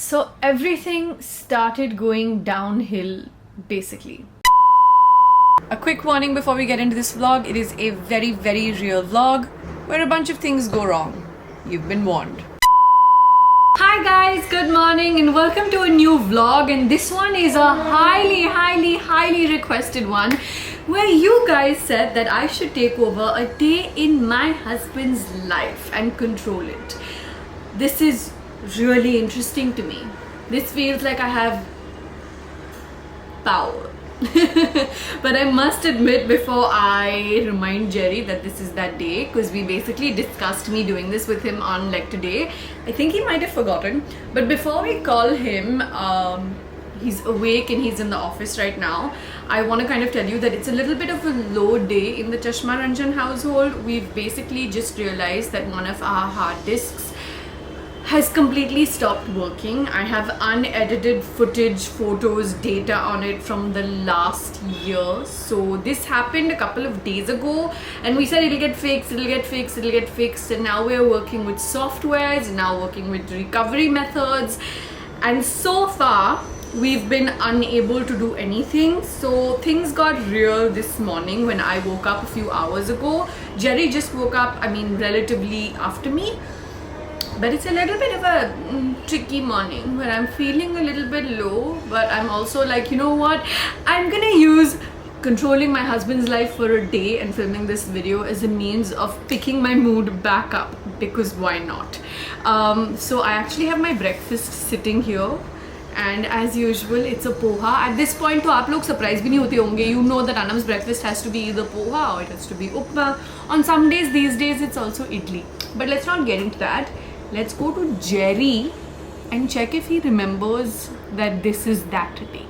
So everything started going downhill basically. A quick warning before we get into this vlog, it is a very real vlog where a bunch of things go wrong. You've been warned. Hi guys, good morning and welcome to a new vlog, and this one is a highly requested one where you guys said that I should take over a day in my husband's life and control it. This is really interesting to me. This feels like I have power. But I must admit before I remind Jerry that this is that day, because we basically discussed me doing this with him on like today. I think he might have forgotten, but before we call him, he's awake and he's in the office right now. I want to kind of tell you that it's a little bit of a low day in the Chashma Ranjan household. We've basically just realized that one of our hard disks has completely stopped working. I have unedited footage, photos, data on it from the last year. So this happened a couple of days ago and we said it'll get fixed, and now we're working with softwares, now working with recovery methods, and so far we've been unable to do anything. So things got real this morning when I woke up a few hours ago. Jerry just woke up, relatively after me. But it's a little bit of a tricky morning where I'm feeling a little bit low, but I'm also like, you know what? I'm gonna use controlling my husband's life for a day and filming this video as a means of picking my mood back up, because why not? So I actually have my breakfast sitting here, and as usual it's a poha. At this point to aap log surprise bhi nahi hote honge. You know that Aanam's breakfast has to be either poha or it has to be upma. On some days, these days it's also idli. But let's not get into that. Let's go to Jerry and check if he remembers that this is that day.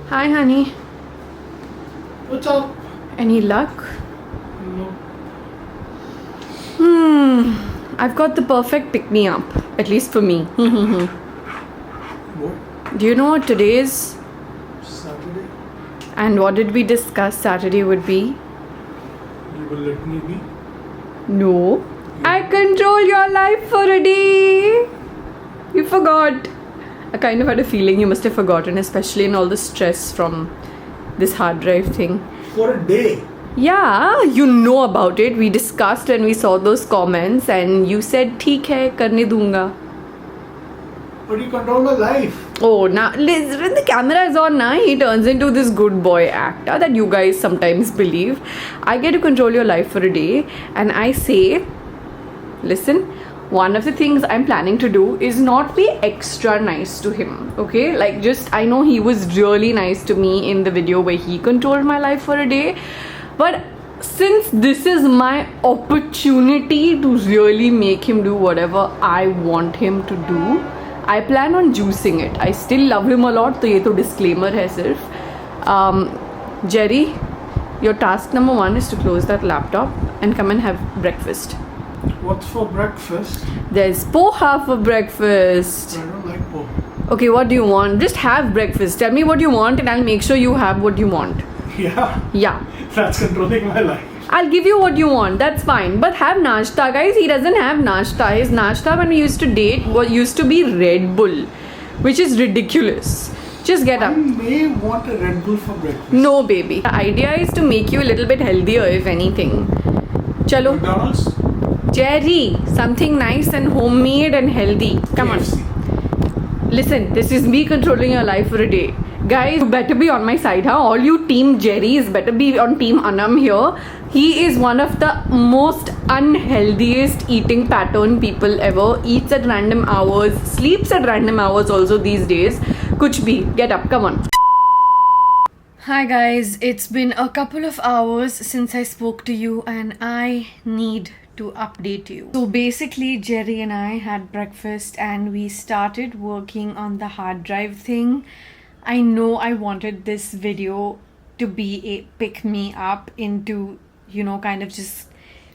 Hi honey. What's up? Any luck? No. I've got the perfect pick-me-up, at least for me. What? Do you know what today is? Saturday? And what did we discuss Saturday would be? You will let me be? No. I control your life for a day. You forgot. I kind of had a feeling you must have forgotten, especially in all the stress from this hard drive thing. For a day? Yeah, you know about it. We discussed and we saw those comments and you said, "Theek hai, karne dunga." But you control my life. Oh, now when the camera is on, now he turns into this good boy actor that you guys sometimes believe. I get to control your life for a day, and I say, listen, one of the things I'm planning to do is not be extra nice to him, okay? Like, just, I know he was really nice to me in the video where he controlled my life for a day, but since this is my opportunity to really make him do whatever I want him to do, I plan on juicing it. I still love him a lot, so ये तो disclaimer है सिर्फ. Jerry, your task number 1 is to close that laptop and come and have breakfast. What's for breakfast? There's poha for breakfast. I don't like poha. Okay, what do you want? Just have breakfast. Tell me what you want and I'll make sure you have what you want. Yeah? Yeah. That's controlling my life. I'll give you what you want, that's fine. But have nashta, guys. He doesn't have nashta. His nashta when we used to date used to be Red Bull, which is ridiculous. Just get I up. may want a Red Bull for breakfast. No, baby. The idea is to make you a little bit healthier, if anything. Chalo. McDonald's? Jerry, something nice and homemade and healthy. Come KFC. on. Listen, this is me controlling your life for a day. Guys, you better be on my side, huh? All you team Jerrys better be on team Aanam here. He is one of the most unhealthiest eating pattern people ever. Eats at random hours, sleeps at random hours also these days. Kuch bhi. Get up, come on. Hi guys, it's been a couple of hours since I spoke to you and I need to update you. So basically Jerry and I had breakfast and we started working on the hard drive thing. I know I wanted this video to be a pick me up into, kind of just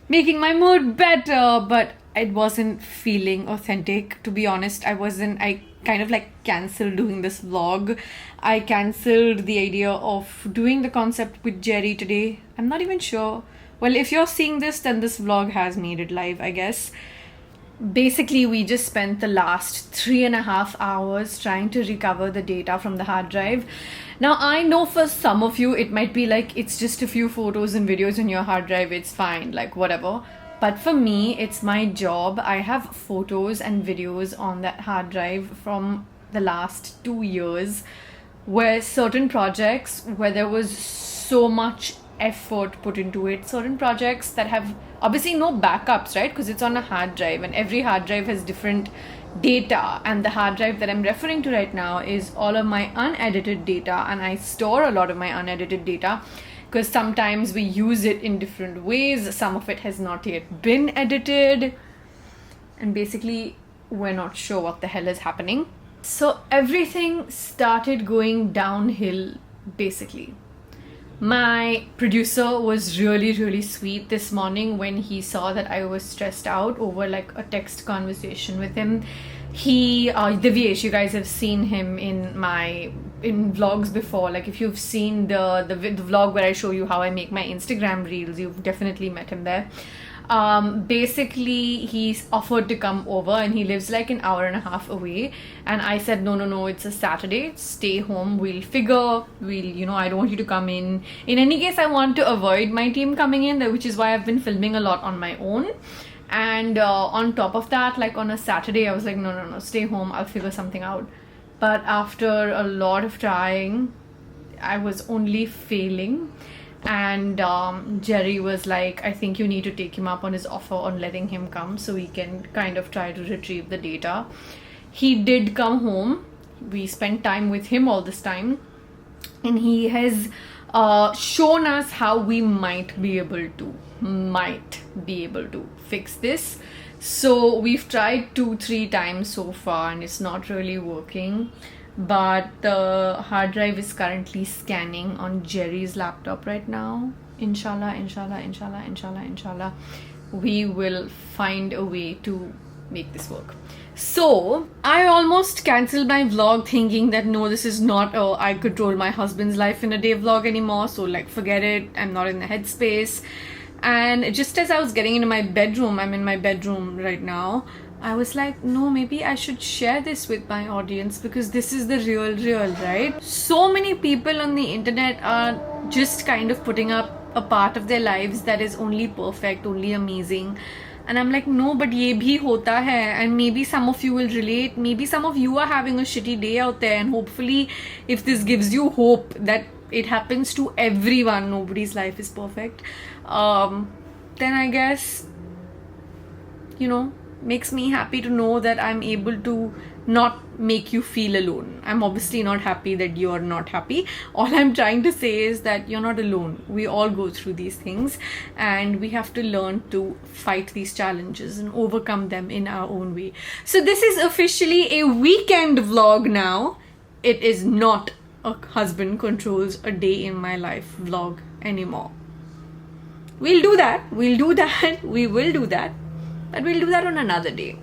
making my mood better, but it wasn't feeling authentic. To be honest, I kind of like cancelled doing this vlog. I cancelled the idea of doing the concept with Jerry today. I'm not even sure Well, if you're seeing this, then this vlog has made it live, I guess. basically we just spent the last 3.5 hours trying to recover the data from the hard drive. Now I know for some of you it might be like it's just a few photos and videos on your hard drive, it's fine, like whatever. But for me, it's my job. I have photos and videos on that hard drive from the last 2 years where certain projects where there was so much effort put into it, certain projects that have obviously no backups, right? Because it's on a hard drive and every hard drive has different data, and the hard drive that I'm referring to right now is all of my unedited data, and I store a lot of my unedited data because sometimes we use it in different ways. Some of it has not yet been edited, and basically we're not sure what the hell is happening. So everything started going downhill basically. My producer was really sweet this morning when he saw that I was stressed out over like a text conversation with him. He Divyesh, you guys have seen him in vlogs before. Like if you've seen the vlog where I show you how I make my Instagram reels, you've definitely met him there. Basically he's offered to come over, and he lives like an hour and a half away, and I said no, it's a Saturday, stay home, we'll I don't want you to come in any case. I want to avoid my team coming in, which is why I've been filming a lot on my own. And on top of that, like on a Saturday I was like no, stay home, I'll figure something out. But after a lot of trying, I was only failing. And Jerry was like, I think you need to take him up on his offer on letting him come so we can kind of try to retrieve the data. He did come home. We spent time with him all this time, and he has shown us how we might be able to fix this. So we've tried 2-3 times so far and it's not really working. But the hard drive is currently scanning on Jerry's laptop right now. Inshallah, we will find a way to make this work. So I almost cancelled my vlog thinking that no, this is not a I control my husband's life in a day vlog anymore, so like forget it, I'm not in the headspace. And just as I was getting into my bedroom, I'm in my bedroom right now, I was like, no, maybe I should share this with my audience because this is the real, right? So many people on the internet are just kind of putting up a part of their lives that is only perfect, only amazing. And I'm like, no, but ye bhi hota hai. And maybe some of you will relate. Maybe some of you are having a shitty day out there. And hopefully, if this gives you hope that it happens to everyone, nobody's life is perfect, then I guess, makes me happy to know that I'm able to not make you feel alone. I'm obviously not happy that you're not happy. All I'm trying to say is that you're not alone. We all go through these things and we have to learn to fight these challenges and overcome them in our own way. So this is officially a weekend vlog now. It is not a husband controls a day in my life vlog anymore. We will do that, but we'll do that on another day.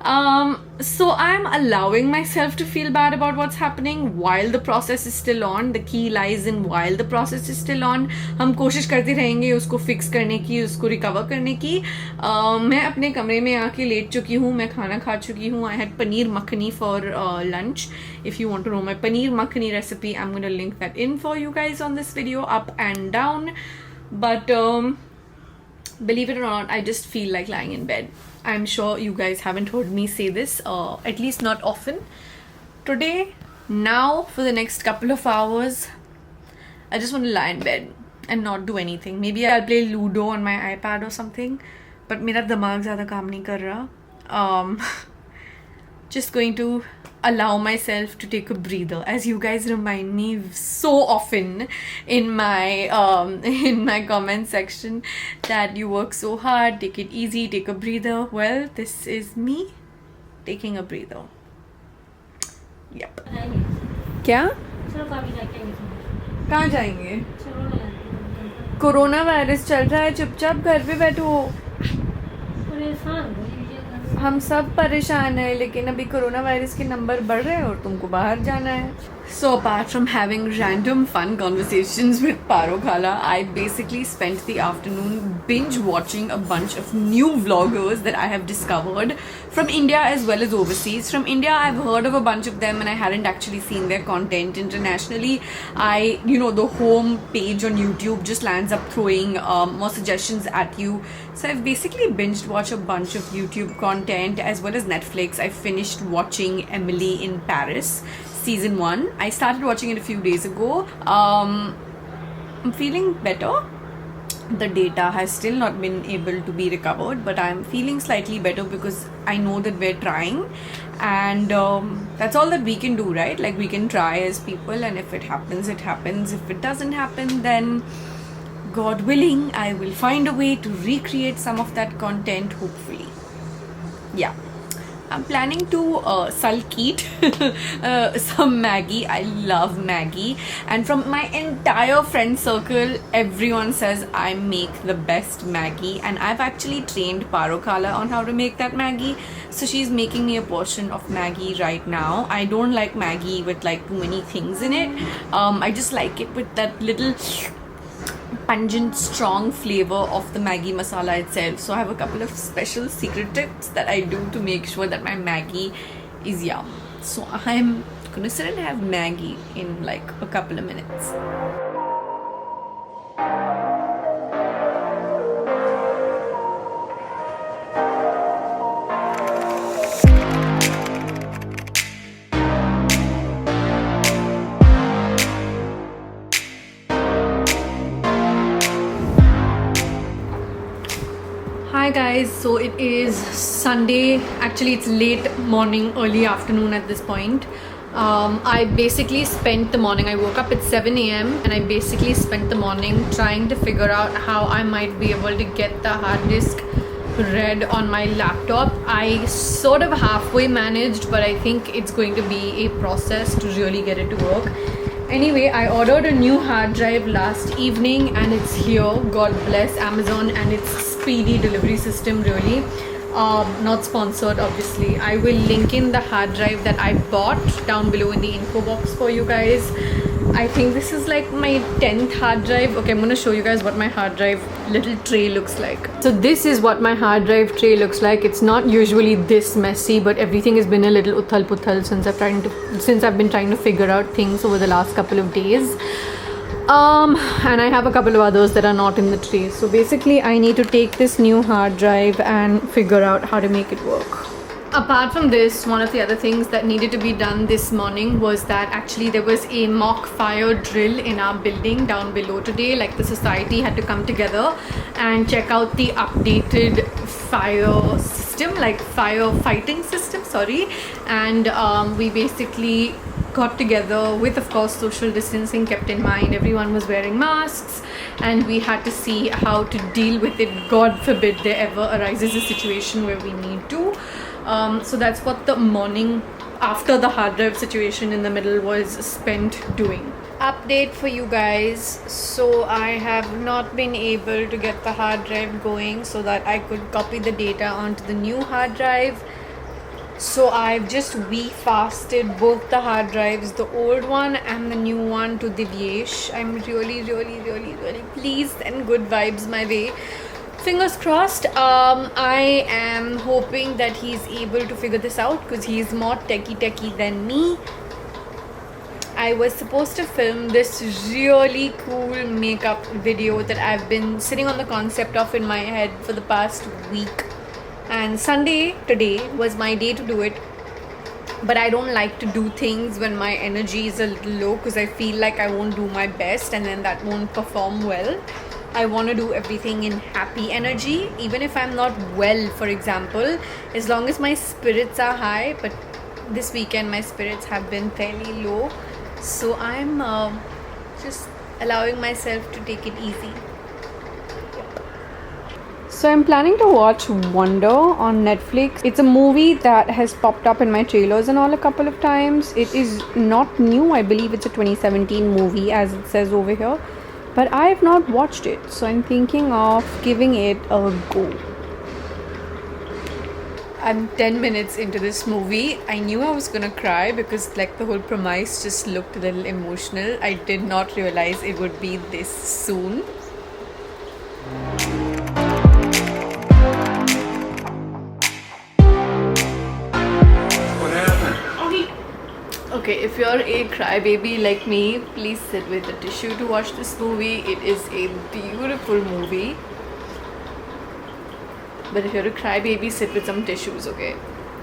So I'm allowing myself to feel bad about what's happening while the process is still on. The key lies in while the process is still on. हम कोशिश करते रहेंगे उसको fix करने की, उसको recover करने की. मैं अपने कमरे में आके लेट चुकी हूँ, मैं खाना खा चुकी हूँ. I had paneer makhani for lunch. If you want to know my paneer makhani recipe, I'm going to link that in for you guys on this video, up and down. But believe it or not, I just feel like lying in bed. I'm sure you guys haven't heard me say this, at least not often. Today, now, for the next couple of hours, I just want to lie in bed and not do anything. Maybe I'll play Ludo on my iPad or something, but मेरा दिमाग ज़्यादा काम नहीं कर रहा. Just going to allow myself to take a breather, as you guys remind me so often in my comment section that you work so hard, take it easy, take a breather. Well, this is me taking a breather. Yep. क्या? कहाँ जाएंगे? Corona virus चल रहा है, चुपचाप घर पे बैठो. हम सब परेशान हैं, लेकिन अभी कोरोना वायरस के नंबर बढ़ रहे हैं और तुमको बाहर जाना है. So apart from having random fun conversations with Paro Khala, I basically spent the afternoon binge watching a bunch of new vloggers that I have discovered from India as well as overseas. From India, I've heard of a bunch of them and I hadn't actually seen their content. Internationally, the home page on YouTube just lands up throwing more suggestions at you. So I've basically binged watched a bunch of YouTube content as well as Netflix. I finished watching Emily in Paris season 1. I started watching it a few days ago. I'm feeling better. The data has still not been able to be recovered, but I'm feeling slightly better because I know that we're trying, and that's all that we can do, right? Like, we can try as people, and if it happens, it happens. If it doesn't happen, then God willing, I will find a way to recreate some of that content, hopefully. Yeah. I'm planning to sulk eat some Maggie. I love Maggie, and from my entire friend circle, everyone says I make the best Maggie, and I've actually trained Paro Khala on how to make that Maggie. So she's making me a portion of Maggie right now. I don't like Maggie with like too many things in it. I just like it with that little pungent, strong flavor of the Maggi masala itself. So I have a couple of special secret tips that I do to make sure that my Maggi is yum. So I'm gonna sit and have Maggi in like a couple of minutes. Hi guys, so it is Sunday. Actually, it's late morning, early afternoon at this point. I basically spent the morning, I woke up at 7 a.m. and I basically spent the morning trying to figure out how I might be able to get the hard disk read on my laptop. I sort of halfway managed, but I think it's going to be a process to really get it to work. Anyway, I ordered a new hard drive last evening and it's here. God bless Amazon and its speedy delivery system, really. Not sponsored, obviously. I will link in the hard drive that I bought down below in the info box for you guys. I think this is like my 10th hard drive. Okay, I'm gonna show you guys what my hard drive little tray looks like. So this is what my hard drive tray looks like. It's not usually this messy, but everything has been a little uthal puthal since I've been trying to figure out things over the last couple of days. And I have a couple of others that are not in the tray. So basically I need to take this new hard drive and figure out how to make it work. Apart from this, one of the other things that needed to be done this morning was that actually there was a mock fire drill in our building down below today. Like, the society had to come together and check out the updated fire system, like fire fighting system, sorry. And we basically got together with, of course, social distancing kept in mind. Everyone was wearing masks and we had to see how to deal with it. God forbid there ever arises a situation where we need to. So that's what the morning after the hard drive situation in the middle was spent doing. Update for you guys. So I have not been able to get the hard drive going so that I could copy the data onto the new hard drive. So I've just fasted both the hard drives, the old one and the new one, to Divyesh. I'm really pleased and good vibes my way. Fingers crossed. I am hoping that he's able to figure this out because he's more techie than me. I was supposed to film this really cool makeup video that I've been sitting on the concept of in my head for the past week. And Sunday, today, was my day to do it. But I don't like to do things when my energy is a little low because I feel like I won't do my best and then that won't perform well. I want to do everything in happy energy, even if I'm not well, for example, as long as my spirits are high. But this weekend my spirits have been fairly low, so I'm just allowing myself to take it easy. So I'm planning to watch Wonder on Netflix. It's a movie that has popped up in my trailers and all a couple of times. It is not new. I believe it's a 2017 movie as it says over here. But I have not watched it. So I'm thinking of giving it a go. I'm 10 minutes into this movie. I knew I was gonna cry because like the whole premise just looked a little emotional. I did not realize it would be this soon. What happened? Okay, if you're a crybaby like me, please sit with a tissue to watch this movie. It is a beautiful movie. But if you're a crybaby, sit with some tissues, okay?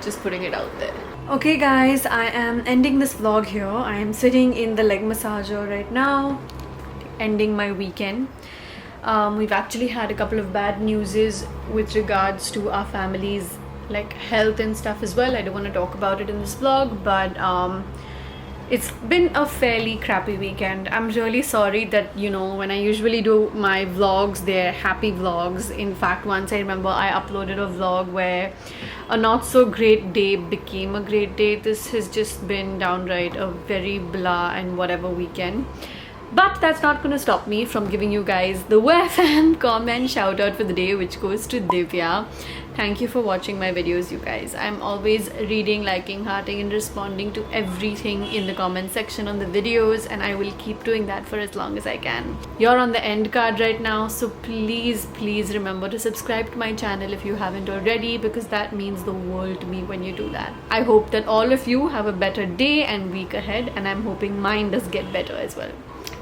Just putting it out there. Okay guys, I am ending this vlog here. I am sitting in the leg massager right now, ending my weekend. We've actually had a couple of bad newses with regards to our family's like health and stuff as well. I don't want to talk about it in this vlog, but it's been a fairly crappy weekend. I'm really sorry that, you know, when I usually do my vlogs, they're happy vlogs. In fact, once I remember I uploaded a vlog where a not so great day became a great day. This has just been downright a very blah and whatever weekend. But that's not gonna stop me from giving you guys the WFM comment shout out for the day, which goes to Divya. Thank you for watching my videos, you guys. I'm always reading, liking, hearting and responding to everything in the comment section on the videos, and I will keep doing that for as long as I can. You're on the end card right now, so please remember to subscribe to my channel if you haven't already, because that means the world to me when you do that. I hope that all of you have a better day and week ahead, and I'm hoping mine does get better as well.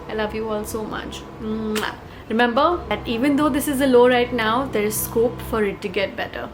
I love you all so much. Mwah. Remember that even though this is a low right now, there is scope for it to get better.